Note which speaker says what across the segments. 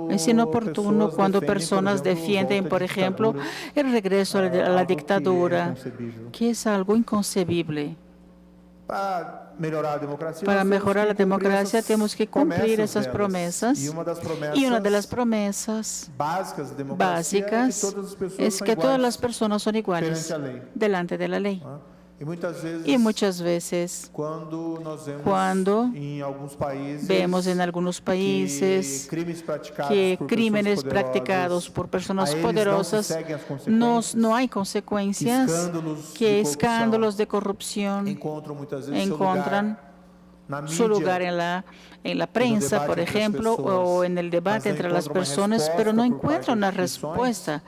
Speaker 1: Es inoportuno cuando personas defienden, por ejemplo, el regreso a la dictadura, que es algo inconcebible. Para mejorar la democracia tenemos que cumplir esas promesas. Y una de las promesas básicas es que todas las personas son iguales delante de la ley. Y muchas veces, cuando vemos en algunos países que crímenes practicados por personas poderosas no hay consecuencias, que escándalos de corrupción encuentran su lugar en la prensa, por ejemplo, o en el debate entre las personas, pero no encuentran una respuesta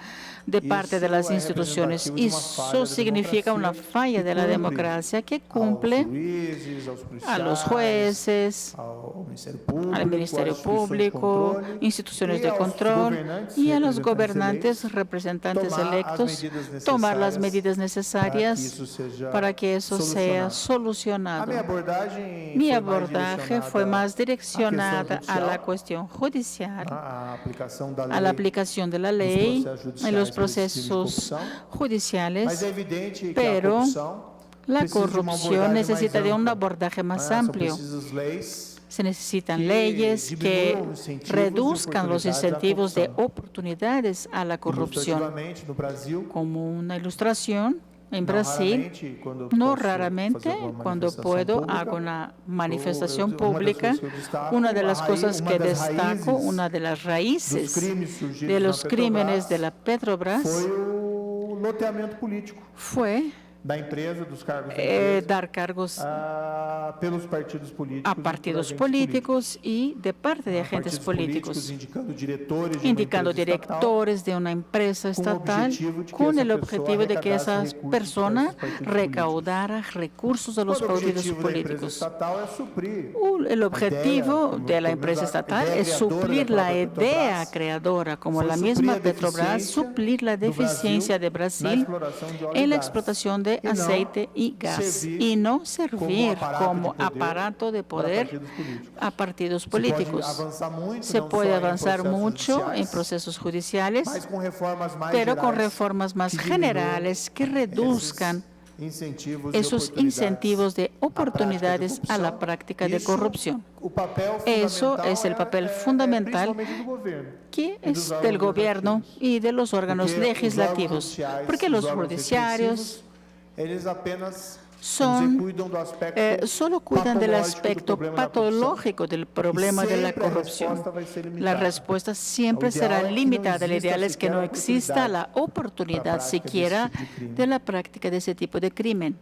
Speaker 1: de parte de las instituciones. Y eso significa una falla de la democracia que cumple a los jueces, al Ministerio Público, instituciones de control y a los gobernantes, representantes electos, tomar las medidas necesarias para que eso sea solucionado. Mi abordaje fue más direccionada a la cuestión judicial, a la aplicación de la ley en los procesos judiciales, pero la corrupción necesita de un abordaje más amplio. Se necesitan leyes que reduzcan los incentivos de oportunidades a la corrupción. Como una ilustración, en Brasil, no raramente, cuando puedo, hago una manifestación pública. Una de las cosas que destaco, una de las raíces de los crímenes de la Petrobras fue dar cargos a partidos políticos y de parte de agentes políticos, indicando directores de una empresa estatal con el objetivo de que esa persona recaudara recursos de los partidos políticos. El objetivo de la empresa estatal es suplir la idea creadora, como la misma Petrobras, suplir la deficiencia de Brasil en la explotación de aceite y gas, y no servir como aparato de poder a partidos políticos. Se puede avanzar mucho en procesos judiciales, pero con reformas más generales que reduzcan esos incentivos de oportunidades a la práctica de corrupción. Eso es el papel fundamental que es del gobierno y de los órganos legislativos, porque los judiciarios solo cuidan del aspecto patológico del problema de la corrupción. La respuesta siempre será limitada. El ideal es que no exista la oportunidad siquiera de la práctica de ese tipo de crimen.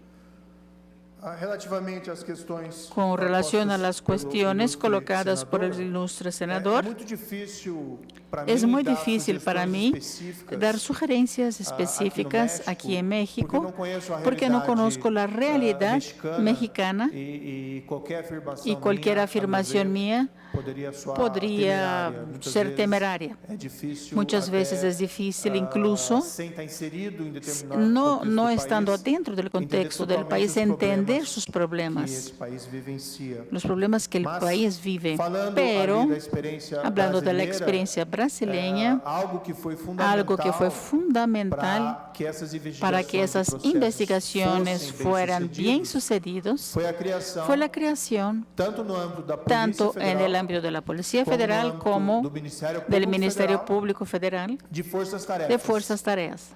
Speaker 1: Con relación a las cuestiones colocadas por el ilustre senador, es muy difícil para mí dar sugerencias específicas aquí en México, porque no conozco la realidad mexicana y cualquier afirmación mía podría ser temeraria. Muchas veces es difícil, incluso no estando dentro del contexto del país, entender sus problemas, los problemas que el país vive. Pero, hablando de la experiencia brasileña, algo que fue fundamental para que esas investigaciones fueran bien sucedidas fue la creación, tanto en el ámbito de la Policía Federal como del Ministerio Público Federal, de Fuerzas Tareas.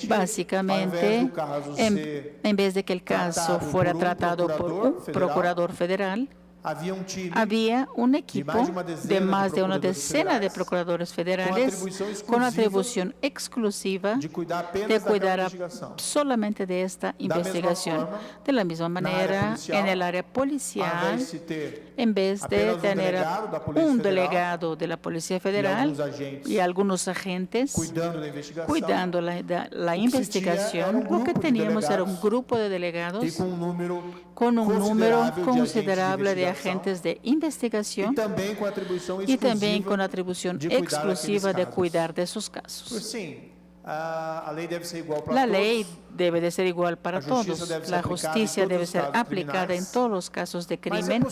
Speaker 1: Básicamente, en vez de que el caso fuera tratado por un procurador federal, había un equipo de más de una decena de procuradores federales con atribución exclusiva de cuidar solamente de esta investigación. De la misma manera, en el área policial, en vez de tener un delegado de la Policía Federal y algunos agentes cuidando la investigación, lo que teníamos era un grupo de delegados con un número considerable de agentes de investigación y también con atribución exclusiva de cuidar de esos casos. La ley debe de ser igual para todos. La justicia debe ser aplicada en todos los casos de crimen,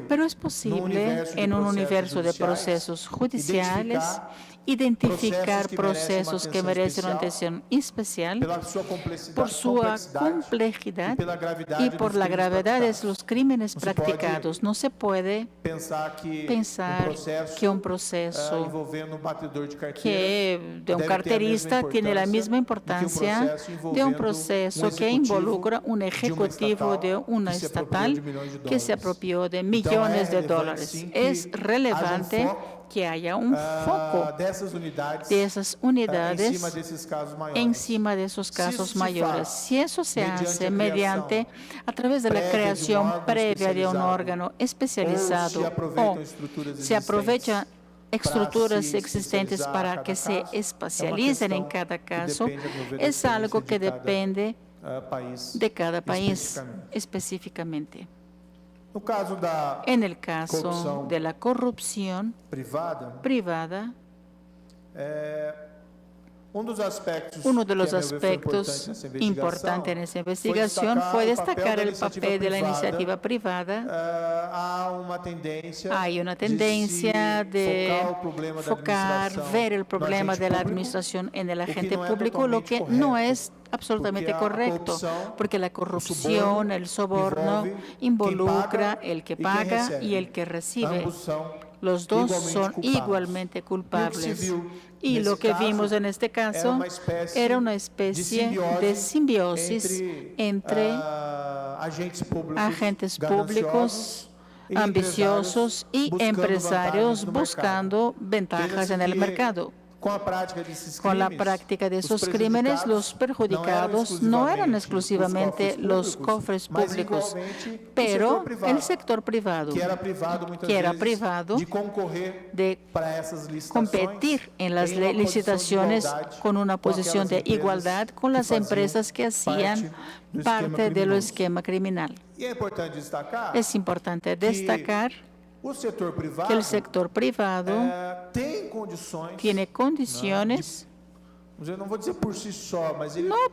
Speaker 1: pero es posible en un universo de procesos judiciales identificar procesos que merecen una atención especial por su complejidad y por la gravedad de los crímenes practicados. No se puede pensar que un proceso de un carterista tiene la misma importancia de un proceso que involucra un ejecutivo de una estatal que se apropió de millones de dólares. Es relevante que haya un foco de esas unidades encima de esos casos mayores. Si eso se hace a través de la creación previa de un órgano especializado o se aprovecha estructuras existentes para que se especialicen en cada caso, es algo que depende de cada país específicamente. En el caso de la corrupción privada, uno de los aspectos importantes en esa investigación fue destacar el papel de la iniciativa privada. Hay una tendencia de ver el problema de la administración en el agente público, lo que no es absolutamente correcto, porque la corrupción, el soborno, involucra el que paga y el que recibe. Los dos son igualmente culpables. Y lo que vimos en este caso era una especie de simbiosis entre agentes públicos ambiciosos y empresarios buscando ventajas en el mercado. Con la práctica de esos crímenes, los perjudicados no eran exclusivamente los cofres públicos, pero el sector privado, que era privado de competir en las licitaciones con una posición de igualdad con las empresas que hacían parte del esquema criminal. Es importante destacar que el sector privado tiene condiciones, no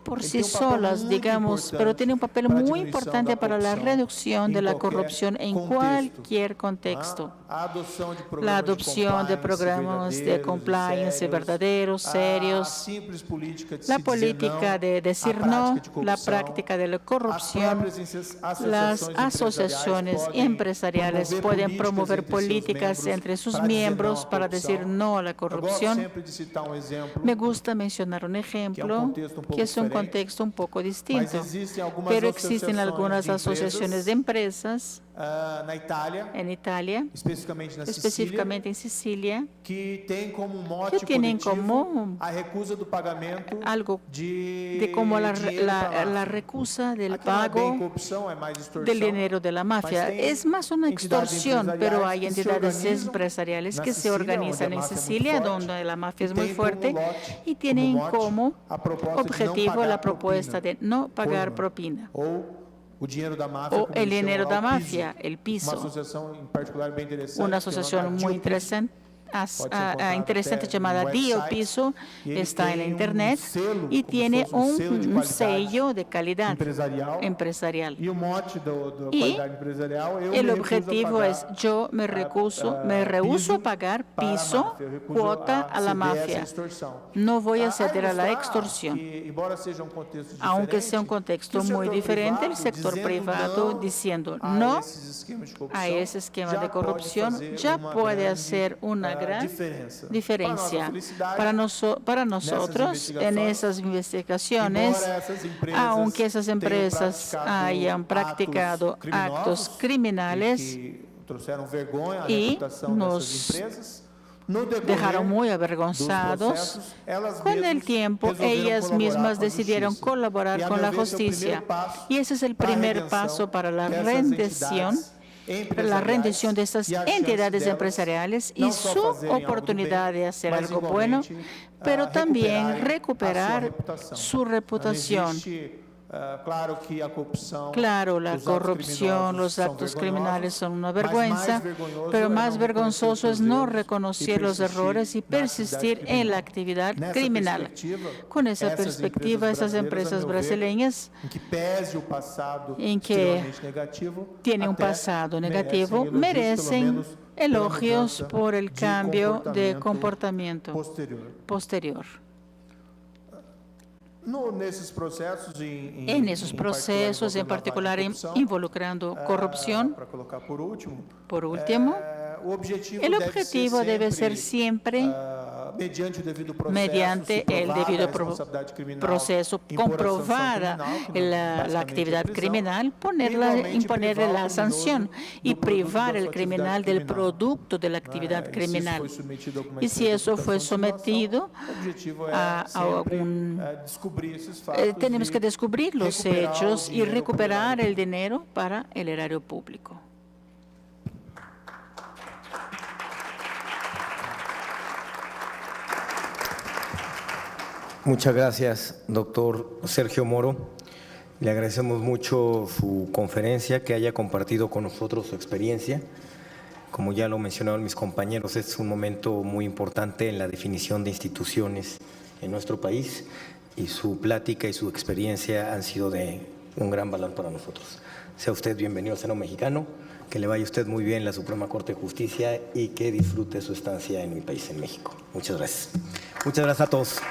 Speaker 1: por sí solas, digamos, pero tiene un papel muy importante para la reducción de la corrupción en cualquier contexto. La adopción de programas de compliance verdaderos, serios, la política de decir no, la práctica de la corrupción. Las asociaciones empresariales pueden promover políticas entre sus miembros para decir no a la corrupción. Me gusta mencionar un ejemplo que es un contexto un poco distinto, pero existen algunas asociaciones de empresas en Italia, específicamente en Sicilia, que tienen como algo de como la recusa del pago del dinero de la mafia. Es más una extorsión, pero hay entidades empresariales que se organizan en Sicilia, donde la mafia es muy fuerte, y tienen como objetivo la propuesta de no pagar propina. O el dinero de la mafia, el piso. Una asociación muy interesante llamada Dio Piso está en la internet y tiene un sello de calidad empresarial. Y el objetivo es: yo me rehúso a pagar piso, cuota a la mafia. No voy a ceder a la extorsión. Aunque sea un contexto muy diferente, el sector privado diciendo no a ese esquema de corrupción ya puede hacer una gran diferencia. Para nosotros, en esas investigaciones, aunque esas empresas hayan practicado actos criminales y nos dejaron muy avergonzados, con el tiempo ellas mismas decidieron colaborar con la justicia. Y ese es el primer paso para la rendición de estas entidades empresariales y su oportunidad de hacer algo bueno, pero también recuperar su reputación Claro, la corrupción, los actos criminales son una vergüenza, pero más vergonzoso es no reconocer los errores y persistir en la actividad criminal. Con esa perspectiva, esas empresas brasileñas, en que tienen un pasado negativo, merecen elogios por el cambio de comportamiento posterior. En esos procesos, en particular involucrando corrupción, por último, el objetivo debe ser siempre, mediante el debido proceso, comprobada la actividad criminal, imponerle la sanción y privar al criminal del producto de la actividad criminal. Y si eso fue sometido a algún... tenemos que descubrir los hechos y recuperar el dinero para el erario público.
Speaker 2: Muchas gracias, doctor Sergio Moro. Le agradecemos mucho su conferencia, que haya compartido con nosotros su experiencia. Como ya lo mencionaron mis compañeros, este es un momento muy importante en la definición de instituciones en nuestro país y su plática y su experiencia han sido de un gran valor para nosotros. Sea usted bienvenido al Senado mexicano, que le vaya usted muy bien en la Suprema Corte de Justicia y que disfrute su estancia en mi país, en México. Muchas gracias. Muchas gracias a todos.